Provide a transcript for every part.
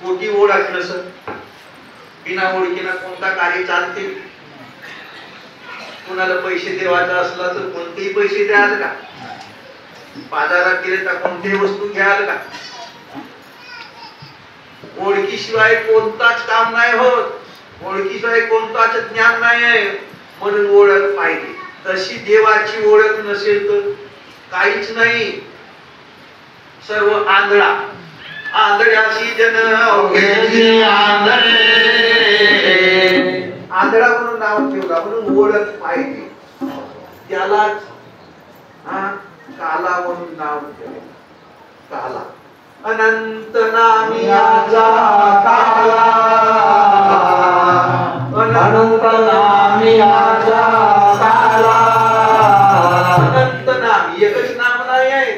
कोटी ओढ असलं सर बिना ओळखीला कोणता कार्य चालते. कोणाला पैसे देवायचा असला तर कोणतेही पैसे द्याल का? बाजारात गेले तर कोणतीही वस्तू घ्याल का? ओळखीशिवाय कोणताच काम नाही होत. ओळखीशिवाय कोणताच ज्ञान नाही आहे. म्हणून ओळख पाहिजे. तशी देवाची ओळख नसेल तर काहीच नाही. सर्व आंधळा आंधळ्याशी जन अवघे आंधळा म्हणून नाव ठेवला. म्हणून ओळख पाहिजे. त्यालाच काला म्हणून नाव ठेवले. काला अनंत नामी आजा काला अनंत नामी आजा काला. अनंत नाम एकच नाम नाही आहे.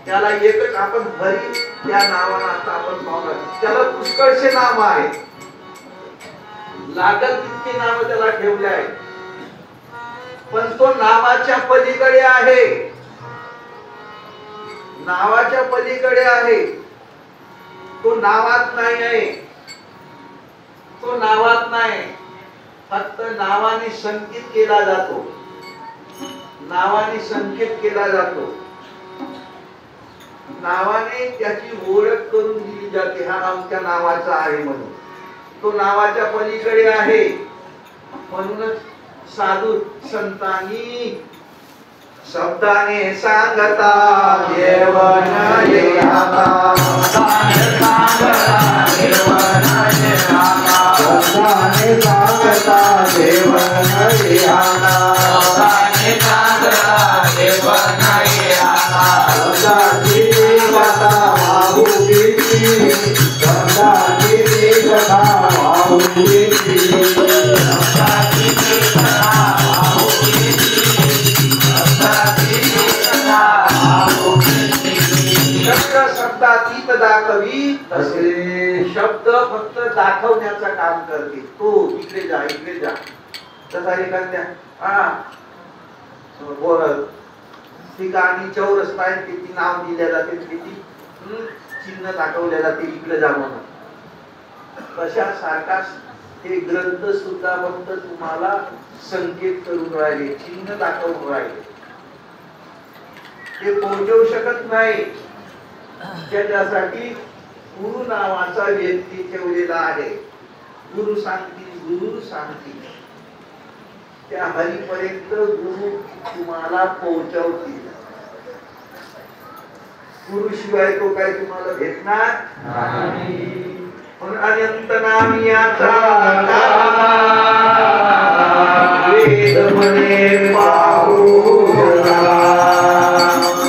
त्याला एकच आपण भरी त्या नावाला आता आपण पाहणार. त्याला पुष्कळशे नाम आहे. लागल तितके नाम त्याला ठेवले आहे. पण तो नावाच्या पलीकडे आहे. नावाच्या पलीकडे आहे. तो नावात नाही आहे. तो नावात नाही. फक्त नावाने संकेत केला जातो. नावाने संकेत केला जातो. नावाने त्याची ओळख करून दिली जाते. हा आमच्या नावाचा आहे म्हणून. तो नावाच्या पलीकडे आहे. म्हणूनच साधू संतांनी शब्दाने सांगता जेवण येता. शब्दाने सांगता जेवण येता. शब्दातीत दाखवी तसे शब्द फक्त दाखवण्याचं काम करते. तो इकडे जा इकडे जा. तसा एखाद्या ठिकाणी चौरस्ता आहे. किती नाव दिल्या जाते. किती चिन्ह दाखवल्या जाते. इकडे जा म्हणून. तशा सारखा हे ग्रंथ सुद्धा फक्त तुम्हाला संकेत करून राहिले. चिन्ह दाखवून राहिले. ते पोहोचवू शकत नाही. त्याच्यासाठी गुरु नावाचा व्यक्ती ठेवलेला आहे. गुरु सांगतील गुरु सांगतील. त्या हरीपर्यंत गुरु तुम्हाला पोहोचवतील. गुरु शिवाय तो काय तुम्हाला भेटणार नाही. म्हणून अनंत नामियाचा वेद म्हणे पाहुणा.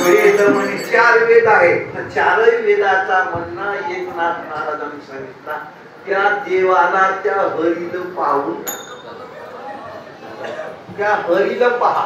वेद म्हणे चार वेद आहेत. चारही वेदाचा म्हणणं एकनाथ महाराजांनी सांगितला. त्या देवाला त्या हरीला पाहून त्या हरीला पहा.